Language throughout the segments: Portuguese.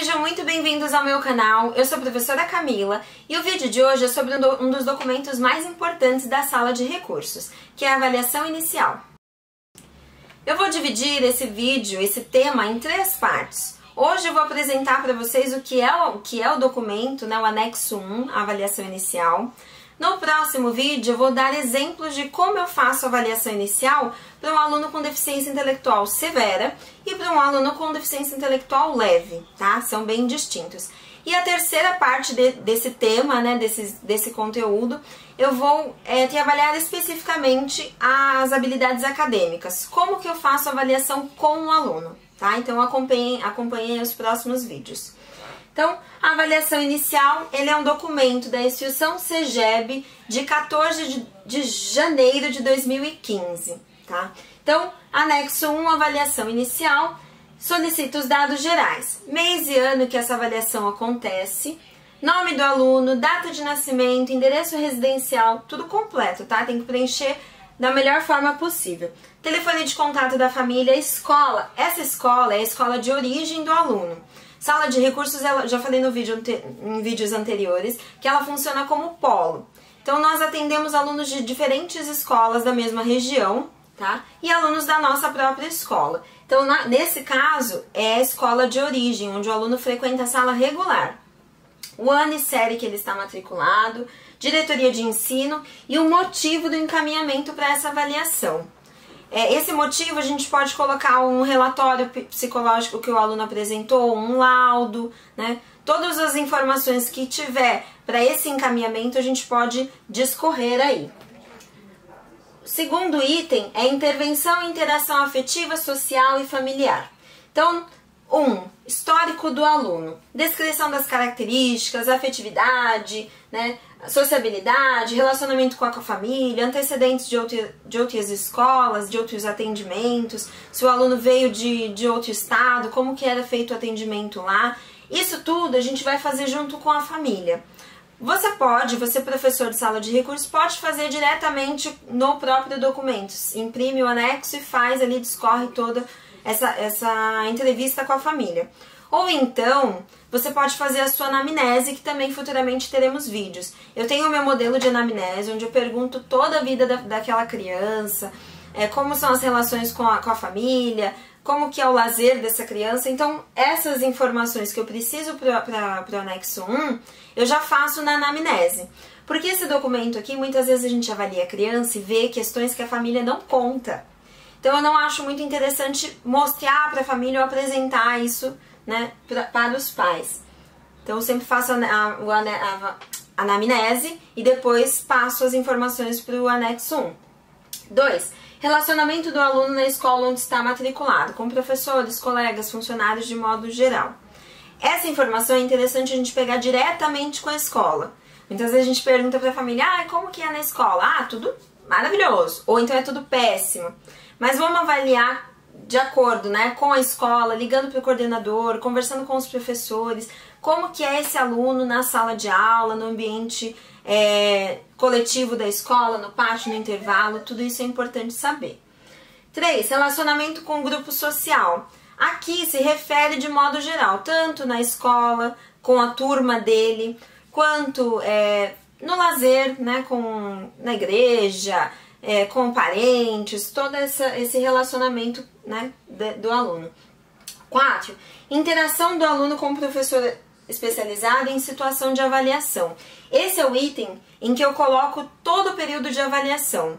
Sejam muito bem-vindos ao meu canal, eu sou a professora Camila e o vídeo de hoje é sobre um dos documentos mais importantes da sala de recursos, que é a avaliação inicial. Eu vou dividir esse vídeo, esse tema, em três partes. Hoje eu vou apresentar para vocês o que é o documento, né, o anexo 1, a avaliação inicial. No próximo vídeo eu vou dar exemplos de como eu faço a avaliação inicial para um aluno com deficiência intelectual severa e para um aluno com deficiência intelectual leve, tá? São bem distintos. E a terceira parte desse tema, né, desse conteúdo, eu vou trabalhar especificamente as habilidades acadêmicas. Como que eu faço a avaliação com o aluno, tá? Então acompanhem os próximos vídeos. Então, a avaliação inicial, ele é um documento da instituição CEGEB de 14 de janeiro de 2015, tá? Então, anexo 1, avaliação inicial, solicita os dados gerais, mês e ano que essa avaliação acontece, nome do aluno, data de nascimento, endereço residencial, tudo completo, tá? Tem que preencher da melhor forma possível. Telefone de contato da família, escola. Essa escola é a escola de origem do aluno. Sala de recursos, já falei em vídeos anteriores, que ela funciona como polo. Então, nós atendemos alunos de diferentes escolas da mesma região, tá? E alunos da nossa própria escola. Então, nesse caso, é a escola de origem, onde o aluno frequenta a sala regular. O ano e série que ele está matriculado, diretoria de ensino e o motivo do encaminhamento para essa avaliação. Esse motivo a gente pode colocar um relatório psicológico que o aluno apresentou, um laudo, né? Todas as informações que tiver para esse encaminhamento a gente pode discorrer aí. O segundo item é intervenção e interação afetiva, social e familiar. Então, histórico do aluno, descrição das características, afetividade, né, sociabilidade, relacionamento com a família, antecedentes de outras escolas, de outros atendimentos, se o aluno veio de outro estado, como que era feito o atendimento lá. Isso tudo a gente vai fazer junto com a família. Você professor de sala de recursos, pode fazer diretamente no próprio documento. Imprime o anexo e faz ali, discorre toda essa entrevista com a família. Ou então, você pode fazer a sua anamnese, que também futuramente teremos vídeos. Eu tenho o meu modelo de anamnese, onde eu pergunto toda a vida daquela criança, como são as relações com a família, como que é o lazer dessa criança. Então, essas informações que eu preciso para o anexo 1, eu já faço na anamnese. Porque esse documento aqui, muitas vezes a gente avalia a criança e vê questões que a família não conta. Então, eu não acho muito interessante mostrar para a família ou apresentar isso, né, para os pais. Então, eu sempre faço a anamnese e depois passo as informações para o anexo 1. 2. Relacionamento do aluno na escola onde está matriculado, com professores, colegas, funcionários de modo geral. Essa informação é interessante a gente pegar diretamente com a escola. Muitas vezes a gente pergunta para a família, como que é na escola? Tudo maravilhoso. Ou então é tudo péssimo. Mas vamos avaliar de acordo, né, com a escola, ligando para o coordenador, conversando com os professores, como que é esse aluno na sala de aula, no ambiente coletivo da escola, no pátio, no intervalo, tudo isso é importante saber. 3. Relacionamento com o grupo social. Aqui se refere de modo geral, tanto na escola, com a turma dele, quanto no lazer, né, na igreja, com parentes, todo esse relacionamento, né, do aluno. 4. Interação do aluno com o professor especializado em situação de avaliação. Esse é o item em que eu coloco todo o período de avaliação.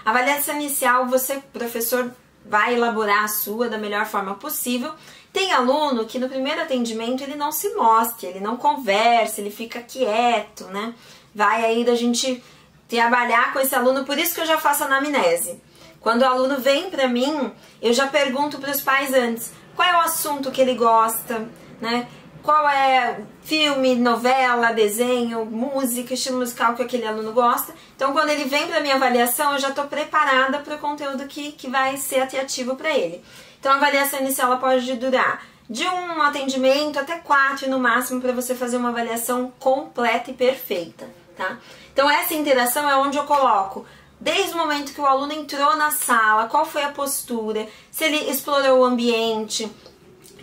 A avaliação inicial, você, professor, vai elaborar a sua da melhor forma possível. Tem aluno que no primeiro atendimento ele não se mostra, ele não conversa, ele fica quieto, né? Vai aí da gente trabalhar com esse aluno, por isso que eu já faço a anamnese. Quando o aluno vem pra mim, eu já pergunto para os pais antes, qual é o assunto que ele gosta, né? Qual é filme, novela, desenho, música, estilo musical que aquele aluno gosta. Então, quando ele vem para minha avaliação, eu já estou preparada para o conteúdo que vai ser atrativo para ele. Então, a avaliação inicial ela pode durar de um atendimento até 4 no máximo, para você fazer uma avaliação completa e perfeita, tá? Então, essa interação é onde eu coloco desde o momento que o aluno entrou na sala, qual foi a postura, se ele explorou o ambiente,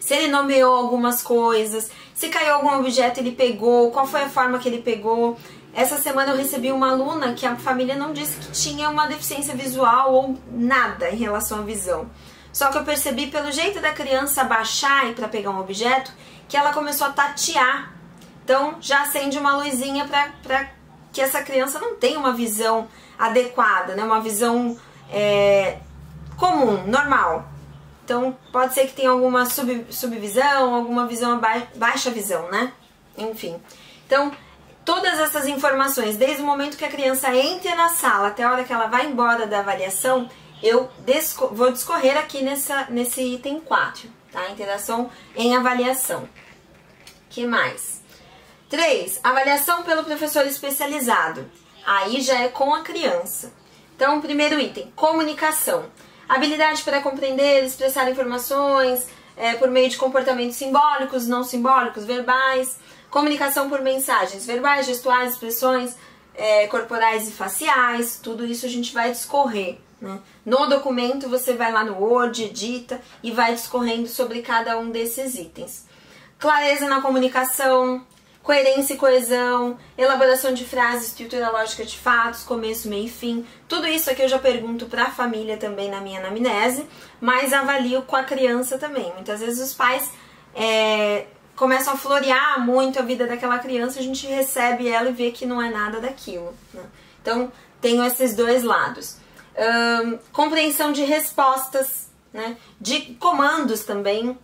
se ele nomeou algumas coisas, se caiu algum objeto ele pegou, qual foi a forma que ele pegou. Essa semana eu recebi uma aluna que a família não disse que tinha uma deficiência visual ou nada em relação à visão. Só que eu percebi pelo jeito da criança baixar para pegar um objeto que ela começou a tatear. Então já acende uma luzinha para que essa criança não tenha uma visão adequada, né? Uma visão comum, normal. Então pode ser que tenha alguma subvisão, alguma visão baixa visão, né? Enfim. Então todas essas informações, desde o momento que a criança entra na sala até a hora que ela vai embora da avaliação, eu vou discorrer aqui nesse item 4, tá? Interação em avaliação. Que mais? 3. Avaliação pelo professor especializado. Aí já é com a criança. Então, primeiro item, comunicação. Habilidade para compreender, expressar informações por meio de comportamentos simbólicos, não simbólicos, verbais. Comunicação por mensagens verbais, gestuais, expressões corporais e faciais. Tudo isso a gente vai discorrer, né? No documento você vai lá no Word, edita e vai discorrendo sobre cada um desses itens. Clareza na comunicação, coerência e coesão, elaboração de frases, estrutura lógica de fatos, começo, meio e fim. Tudo isso aqui eu já pergunto para a família também na minha anamnese, mas avalio com a criança também. Muitas vezes os pais começam a florear muito a vida daquela criança, a gente recebe ela e vê que não é nada daquilo, né? Então, tenho esses dois lados. Compreensão de respostas, né? De comandos também.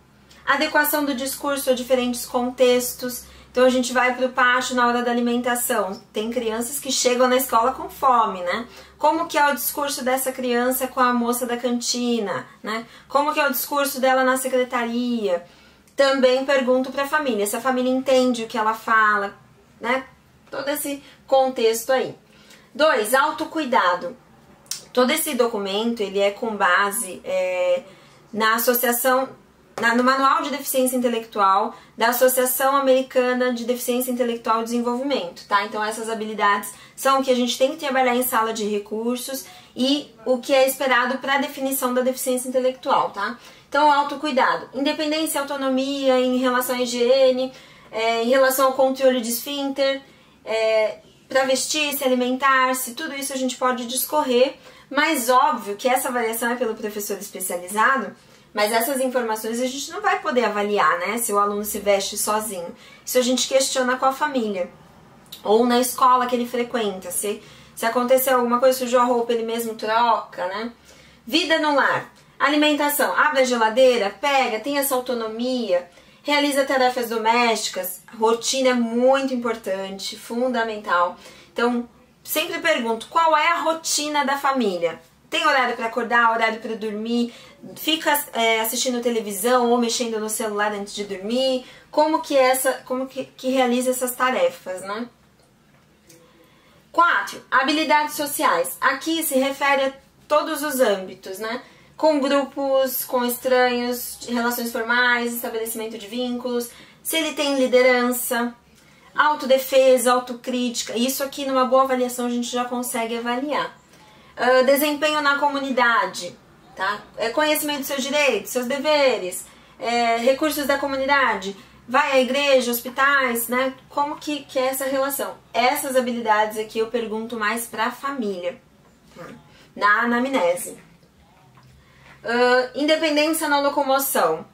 Adequação do discurso a diferentes contextos. Então a gente vai para o pátio na hora da alimentação. Tem crianças que chegam na escola com fome, né? Como que é o discurso dessa criança com a moça da cantina, né? Como que é o discurso dela na secretaria? Também pergunto para a família, se a família entende o que ela fala, né? Todo esse contexto aí. 2. Autocuidado. Todo esse documento, ele é com base na associação... no Manual de Deficiência Intelectual da Associação Americana de Deficiência Intelectual e Desenvolvimento, tá? Então essas habilidades são o que a gente tem que trabalhar em sala de recursos e o que é esperado para a definição da deficiência intelectual, tá? Então autocuidado, independência e autonomia em relação à higiene, em relação ao controle de esfíncter, para vestir-se, alimentar-se, tudo isso a gente pode discorrer, mas óbvio que essa avaliação é pelo professor especializado. Mas essas informações a gente não vai poder avaliar, né? Se o aluno se veste sozinho. Isso a gente questiona com a família. Ou na escola que ele frequenta. Se acontecer alguma coisa, sujou a roupa, ele mesmo troca, né? Vida no lar. Alimentação. Abre a geladeira, pega, tem essa autonomia. Realiza tarefas domésticas. Rotina é muito importante, fundamental. Então, sempre pergunto, qual é a rotina da família? Tem horário para acordar, horário para dormir, fica assistindo televisão ou mexendo no celular antes de dormir, como que realiza essas tarefas, né? 4. Habilidades sociais. Aqui se refere a todos os âmbitos, né? Com grupos, com estranhos, relações formais, estabelecimento de vínculos, se ele tem liderança, autodefesa, autocrítica. Isso aqui numa boa avaliação a gente já consegue avaliar. Desempenho na comunidade, tá? Conhecimento dos seus direitos, seus deveres, recursos da comunidade, vai à igreja, hospitais, né? Como que é essa relação? Essas habilidades aqui eu pergunto mais para a família, tá? Na anamnese. Independência na locomoção.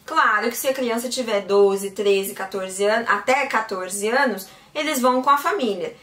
Claro que se a criança tiver 12, 13, 14 anos, até 14 anos, eles vão com a família.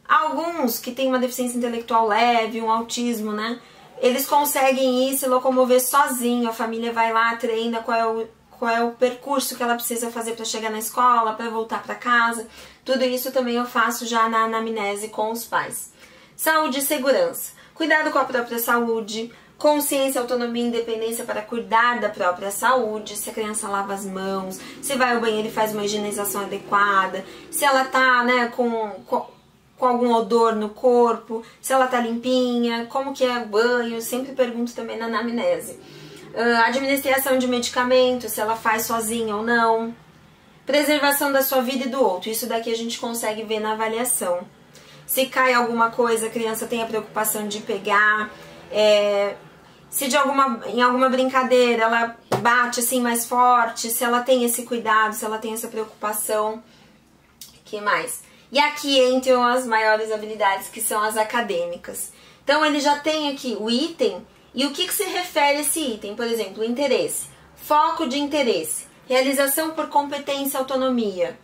Alguns que têm uma deficiência intelectual leve, um autismo, né? Eles conseguem ir se locomover sozinho, a família vai lá, treina qual é o percurso que ela precisa fazer para chegar na escola, para voltar para casa. Tudo isso também eu faço já na anamnese com os pais. Saúde e segurança. Cuidado com a própria saúde, consciência, autonomia e independência para cuidar da própria saúde, se a criança lava as mãos, se vai ao banheiro e faz uma higienização adequada, se ela tá, né, com algum odor no corpo, se ela tá limpinha, como que é o banho, sempre pergunto também na anamnese. Administração de medicamentos, se ela faz sozinha ou não. Preservação da sua vida e do outro, isso daqui a gente consegue ver na avaliação. Se cai alguma coisa, a criança tem a preocupação de pegar. Se em alguma brincadeira ela bate assim mais forte, se ela tem esse cuidado, se ela tem essa preocupação. Que mais? E aqui entram as maiores habilidades, que são as acadêmicas. Então ele já tem aqui o item e o que se refere a esse item. Por exemplo, interesse, foco de interesse, realização por competência, autonomia.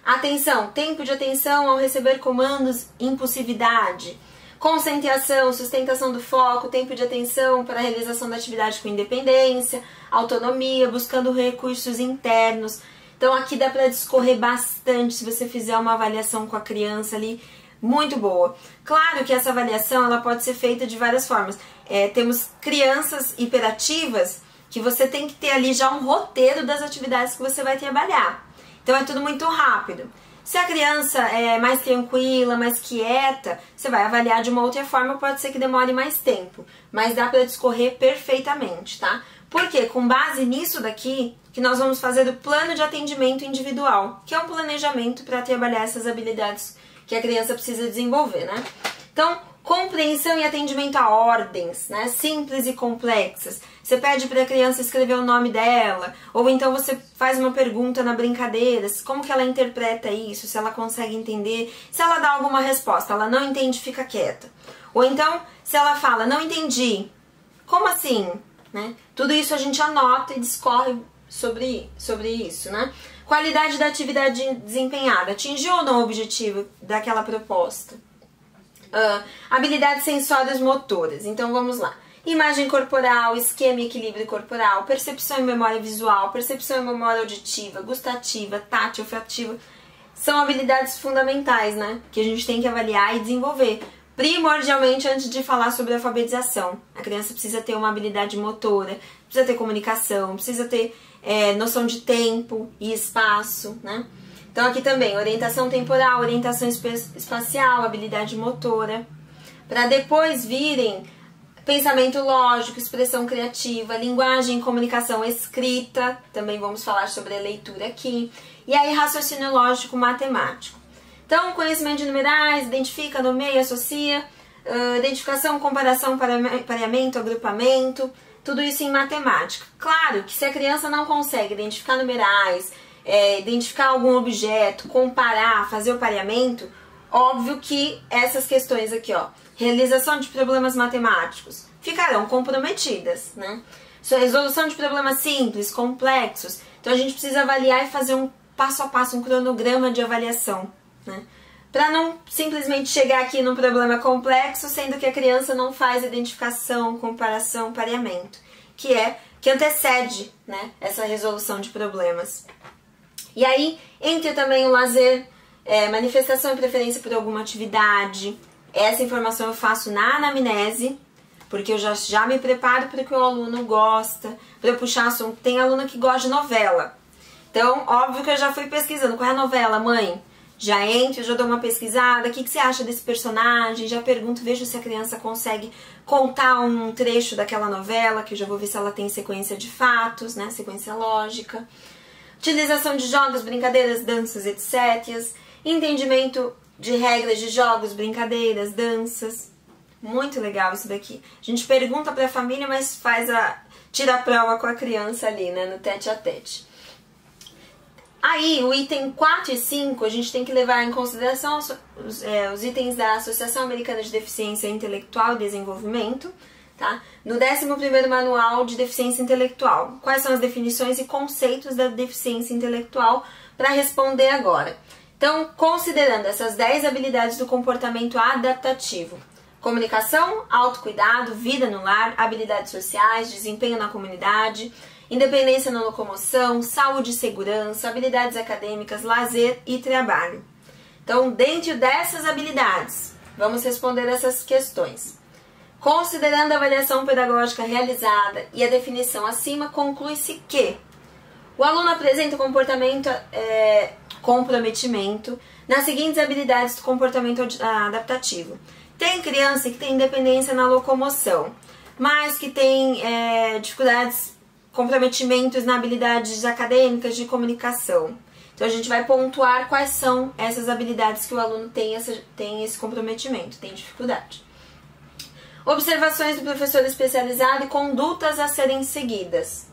Atenção, tempo de atenção ao receber comandos, impulsividade. Concentração, sustentação do foco, tempo de atenção para a realização da atividade com independência, autonomia, buscando recursos internos. Então aqui dá para discorrer bastante se você fizer uma avaliação com a criança ali, muito boa. Claro que essa avaliação ela pode ser feita de várias formas. Temos crianças hiperativas que você tem que ter ali já um roteiro das atividades que você vai trabalhar. Então é tudo muito rápido. Se a criança é mais tranquila, mais quieta, você vai avaliar de uma outra forma, pode ser que demore mais tempo, mas dá para discorrer perfeitamente, tá? Porque com base nisso daqui, que nós vamos fazer o plano de atendimento individual, que é um planejamento para trabalhar essas habilidades que a criança precisa desenvolver, né? Então, compreensão e atendimento a ordens, né? Simples e complexas. Você pede para a criança escrever o nome dela, ou então você faz uma pergunta na brincadeira, como que ela interpreta isso, se ela consegue entender, se ela dá alguma resposta, ela não entende, fica quieta. Ou então, se ela fala, não entendi, como assim? Né? Tudo isso a gente anota e discorre sobre isso, né? Qualidade da atividade desempenhada, atingiu ou não o objetivo daquela proposta? Habilidades sensórias motoras, então vamos lá. Imagem corporal, esquema e equilíbrio corporal, percepção e memória visual, percepção e memória auditiva, gustativa, tátil, olfativa, são habilidades fundamentais, né? Que a gente tem que avaliar e desenvolver. Primordialmente antes de falar sobre alfabetização. A criança precisa ter uma habilidade motora, precisa ter comunicação, precisa ter noção de tempo e espaço, né? Então aqui também, orientação temporal, orientação espacial, habilidade motora. Para depois virem pensamento lógico, expressão criativa, linguagem, comunicação escrita, também vamos falar sobre a leitura aqui. E aí raciocínio lógico matemático. Então, conhecimento de numerais, identifica, nomeia, associa, identificação, comparação, pareamento, agrupamento, tudo isso em matemática. Claro que se a criança não consegue identificar numerais, identificar algum objeto, comparar, fazer o pareamento, óbvio que essas questões aqui, ó, realização de problemas matemáticos, ficarão comprometidas, né? Resolução de problemas simples, complexos, então a gente precisa avaliar e fazer um passo a passo, um cronograma de avaliação, né? Para não simplesmente chegar aqui num problema complexo, sendo que a criança não faz identificação, comparação, pareamento, que antecede, né, essa resolução de problemas. E aí entra também o lazer, manifestação e preferência por alguma atividade. Essa informação eu faço na anamnese, porque eu já me preparo para o que o aluno gosta, para eu puxar assunto. Tem aluno que gosta de novela, então óbvio que eu já fui pesquisando. Qual é a novela, mãe? Já entro, já dou uma pesquisada, o que você acha desse personagem, já pergunto, vejo se a criança consegue contar um trecho daquela novela, que eu já vou ver se ela tem sequência de fatos, né, sequência lógica. Utilização de jogos, brincadeiras, danças, etc. Entendimento de regras de jogos, brincadeiras, danças. Muito legal isso daqui. A gente pergunta para a família, mas tira a prova com a criança ali, né, no tete a tete. Aí, o item 4 e 5, a gente tem que levar em consideração os itens da Associação Americana de Deficiência Intelectual e Desenvolvimento, tá? No 11º Manual de Deficiência Intelectual. Quais são as definições e conceitos da deficiência intelectual para responder agora? Então, considerando essas 10 habilidades do comportamento adaptativo: comunicação, autocuidado, vida no lar, habilidades sociais, desempenho na comunidade, independência na locomoção, saúde e segurança, habilidades acadêmicas, lazer e trabalho. Então, dentro dessas habilidades, vamos responder essas questões. Considerando a avaliação pedagógica realizada e a definição acima, conclui-se que o aluno apresenta comprometimento nas seguintes habilidades do comportamento adaptativo. Tem criança que tem independência na locomoção, mas que tem dificuldades, comprometimentos na habilidades acadêmicas de comunicação. Então a gente vai pontuar quais são essas habilidades que o aluno tem esse comprometimento, tem dificuldade. Observações do professor especializado e condutas a serem seguidas.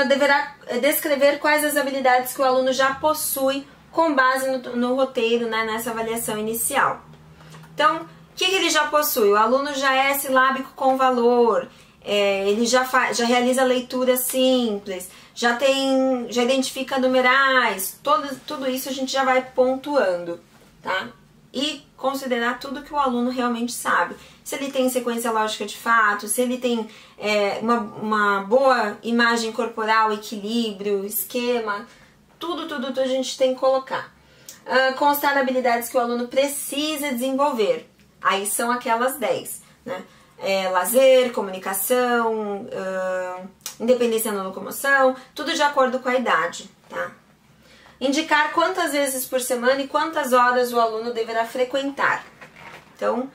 deverá descrever quais as habilidades que o aluno já possui com base no roteiro, né, nessa avaliação inicial. Então, o que ele já possui? O aluno já é silábico com valor, ele já realiza leitura simples, já identifica numerais, tudo isso a gente já vai pontuando, tá? E considerar tudo que o aluno realmente sabe. Se ele tem sequência lógica de fato, se ele tem uma boa imagem corporal, equilíbrio, esquema, tudo a gente tem que colocar. Constar habilidades que o aluno precisa desenvolver. Aí são aquelas 10, né? Lazer, comunicação, independência na locomoção, tudo de acordo com a idade, tá? Indicar quantas vezes por semana e quantas horas o aluno deverá frequentar. Então,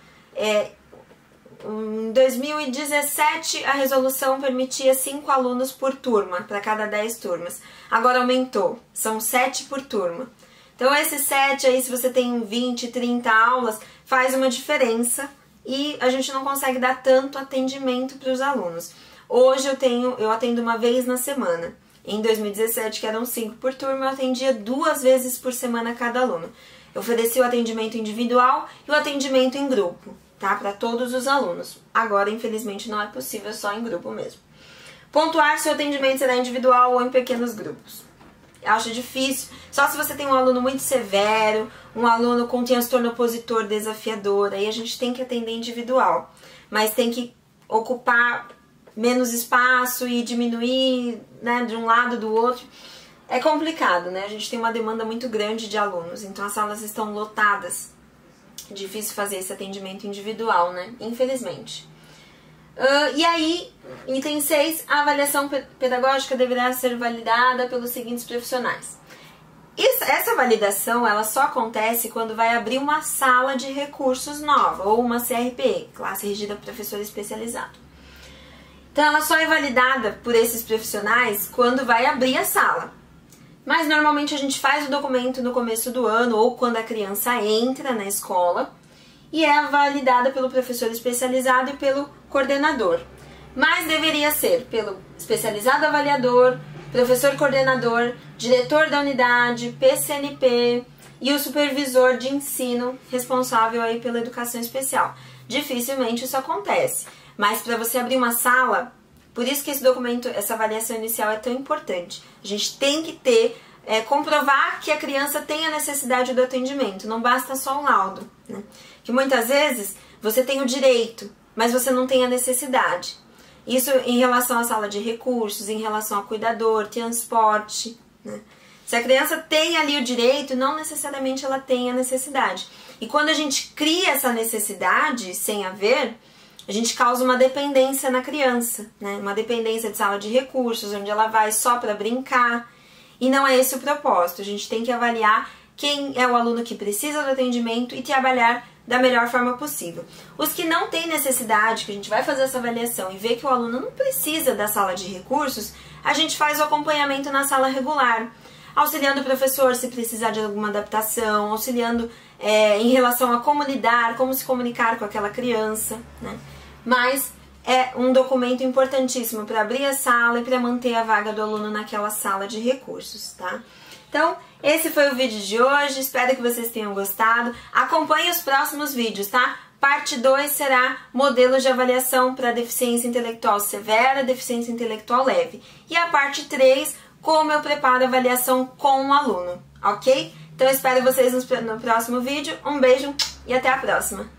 em 2017, a resolução permitia 5 alunos por turma, para cada 10 turmas. Agora aumentou, são 7 por turma. Então, esses 7 aí, se você tem 20, 30 aulas, faz uma diferença e a gente não consegue dar tanto atendimento para os alunos. Hoje eu atendo uma vez na semana. Em 2017, que eram 5 por turma, eu atendia 2 vezes por semana cada aluno. Eu ofereci o atendimento individual e o atendimento em grupo, tá? Para todos os alunos. Agora, infelizmente, não é possível, só em grupo mesmo. Pontuar se o atendimento será individual ou em pequenos grupos. Eu acho difícil, só se você tem um aluno muito severo, um aluno com transtorno opositor desafiador, aí a gente tem que atender individual, mas tem que ocupar menos espaço e diminuir, né, de um lado do outro. É complicado, né? A gente tem uma demanda muito grande de alunos, então as salas estão lotadas. Difícil fazer esse atendimento individual, né? Infelizmente. E aí, item 6, a avaliação pedagógica deverá ser validada pelos seguintes profissionais. Essa validação, ela só acontece quando vai abrir uma sala de recursos nova, ou uma CRPE, classe regida por professor especializado. Então, ela só é validada por esses profissionais quando vai abrir a sala. Mas, normalmente, a gente faz o documento no começo do ano, ou quando a criança entra na escola, e é validada pelo professor especializado e pelo coordenador. Mas deveria ser pelo especializado avaliador, professor coordenador, diretor da unidade, PCNP e o supervisor de ensino responsável aí pela educação especial. Dificilmente isso acontece, mas para você abrir uma sala, por isso que esse documento, essa avaliação inicial é tão importante. A gente tem que ter, comprovar que a criança tem a necessidade do atendimento, não basta só um laudo, né? Que muitas vezes você tem o direito, mas você não tem a necessidade. Isso em relação à sala de recursos, em relação ao cuidador, transporte, né? Se a criança tem ali o direito, não necessariamente ela tem a necessidade. E quando a gente cria essa necessidade sem haver, a gente causa uma dependência na criança, né? Uma dependência de sala de recursos, onde ela vai só para brincar. E não é esse o propósito. A gente tem que avaliar quem é o aluno que precisa do atendimento e trabalhar da melhor forma possível. Os que não têm necessidade, que a gente vai fazer essa avaliação e ver que o aluno não precisa da sala de recursos, a gente faz o acompanhamento na sala regular, auxiliando o professor se precisar de alguma adaptação, auxiliando em relação a como lidar, como se comunicar com aquela criança, né? Mas é um documento importantíssimo para abrir a sala e para manter a vaga do aluno naquela sala de recursos, tá? Então, esse foi o vídeo de hoje, espero que vocês tenham gostado. Acompanhe os próximos vídeos, tá? Parte 2 será modelos de avaliação para deficiência intelectual severa, deficiência intelectual leve. E a parte 3, como eu preparo a avaliação com o aluno, ok? Então, espero vocês no próximo vídeo. Um beijo e até a próxima!